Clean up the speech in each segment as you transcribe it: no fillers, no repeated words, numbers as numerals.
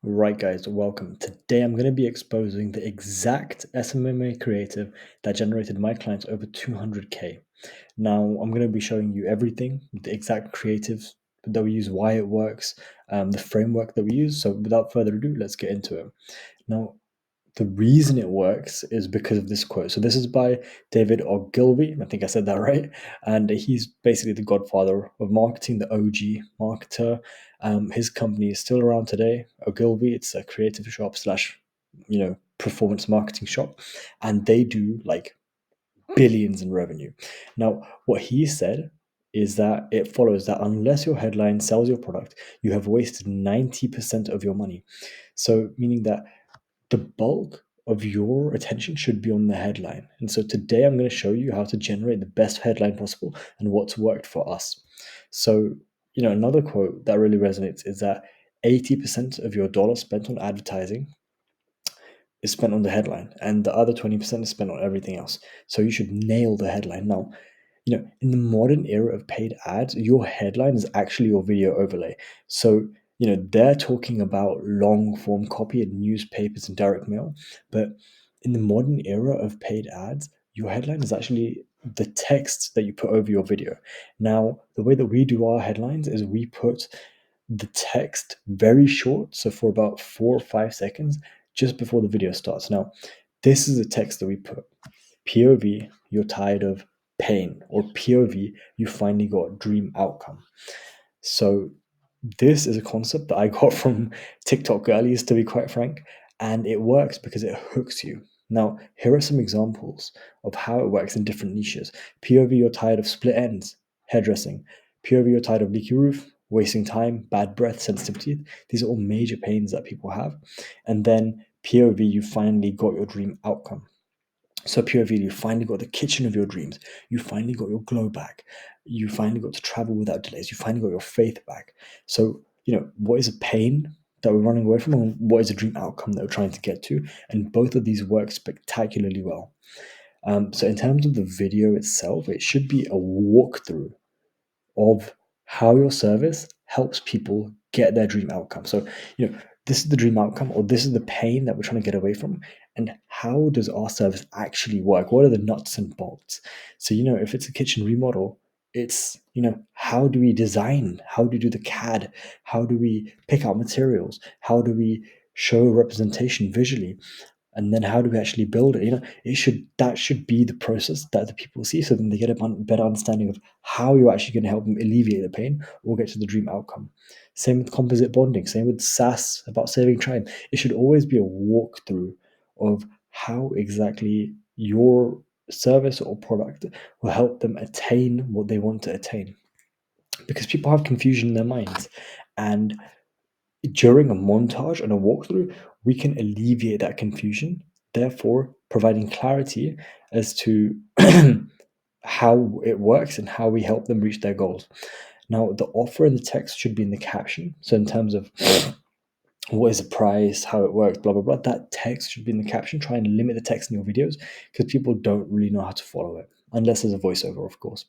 Right, guys, welcome. Today I'm going to be exposing the exact SMMA creative that generated my clients over 200K. Now, I'm going to be showing you everything, the exact creatives that we use, why it works, the framework that we use. So, without further ado, let's get into it. Now, the reason it works is because of this quote. So this is by David Ogilvy. I think I said that right. And he's basically the godfather of marketing, the OG marketer. His company is still around today. Ogilvy, it's a creative shop slash, performance marketing shop. And they do like billions in revenue. Now, what he said is that it follows that unless your headline sells your product, you have wasted 90% of your money. So meaning that the bulk of your attention should be on the headline. And so today I'm going to show you how to generate the best headline possible and what's worked for us. So, another quote that really resonates is that 80% of your dollar spent on advertising is spent on the headline and the other 20% is spent on everything else. So you should nail the headline. Now, in the modern era of paid ads, your headline is actually your video overlay. So, they're talking about long form copy in newspapers and direct mail. But in the modern era of paid ads, your headline is actually the text that you put over your video. Now, the way that we do our headlines is we put the text very short, so for about 4 or 5 seconds, just before the video starts. Now, this is the text that we put. POV, you're tired of pain, or POV, you finally got a dream outcome. So this is a concept that I got from TikTok girlies, to be quite frank, and it works because it hooks you. Now, here are some examples of how it works in different niches. POV, you're tired of split ends, hairdressing. POV, you're tired of leaky roof, wasting time, bad breath, sensitive teeth. These are all major pains that people have. And then POV, you finally got your dream outcome. So POV, you finally got the kitchen of your dreams. You finally got your glow back. You finally got to travel without delays. You finally got your faith back. So, what is a pain that we're running away from, and what is a dream outcome that we're trying to get to? And both of these work spectacularly well. So in terms of the video itself, it should be a walkthrough of how your service helps people get their dream outcome. So, this is the dream outcome, or this is the pain that we're trying to get away from. And how does our service actually work? What are the nuts and bolts? So, if it's a kitchen remodel, it's, how do we design? How do we do the CAD? How do we pick out materials? How do we show representation visually? And then how do we actually build it? That should be the process that the people see, so then they get a better understanding of how you're actually going to help them alleviate the pain or get to the dream outcome. Same with composite bonding, same with SAS about saving time. It should always be a walkthrough of how exactly your service or product will help them attain what they want to attain. Because people have confusion in their minds, and during a montage and a walkthrough, we can alleviate that confusion, therefore providing clarity as to how it works and how we help them reach their goals. Now, the offer and the text should be in the caption. So, in terms of what is the price, how it works, blah, blah, blah, that text should be in the caption. Try and limit the text in your videos because people don't really know how to follow it, unless there's a voiceover, of course.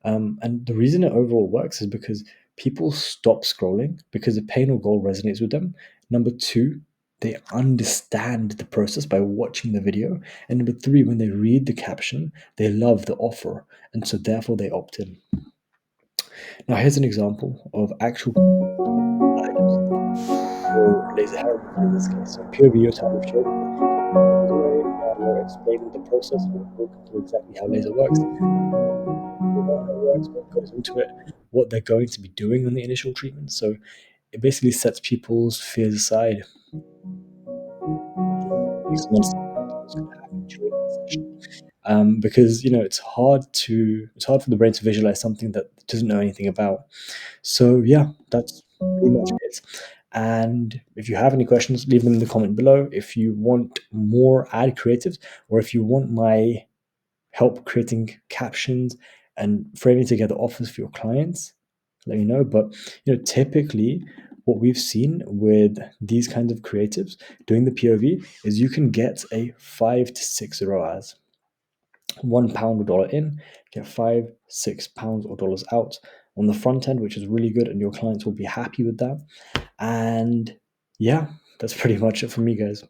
And the reason it overall works is because people stop scrolling because the pain or goal resonates with them. Number two, they understand the process by watching the video. And number three, when they read the caption, they love the offer. And so therefore they opt in. Now, here's an example of actual or laser hair removal in this case. So pure video type of show. There's a way we're explaining the process and walking through exactly how laser works, how it works, what goes into it, what they're going to be doing on the initial treatment. So it basically sets people's fears aside. Makes them understand what's going to happen during the session. Because it's hard for the brain to visualize something that it doesn't know anything about. So yeah, that's pretty much it. And if you have any questions, leave them in the comment below. If you want more ad creatives, or if you want my help creating captions and framing together offers for your clients, let me know. But typically what we've seen with these kinds of creatives doing the POV is you can get a 5 to 6 ROAS. £1 or dollar in, get £5, £6 or dollars out on the front end, which is really good, and your clients will be happy with that. And yeah, that's pretty much it for me, guys.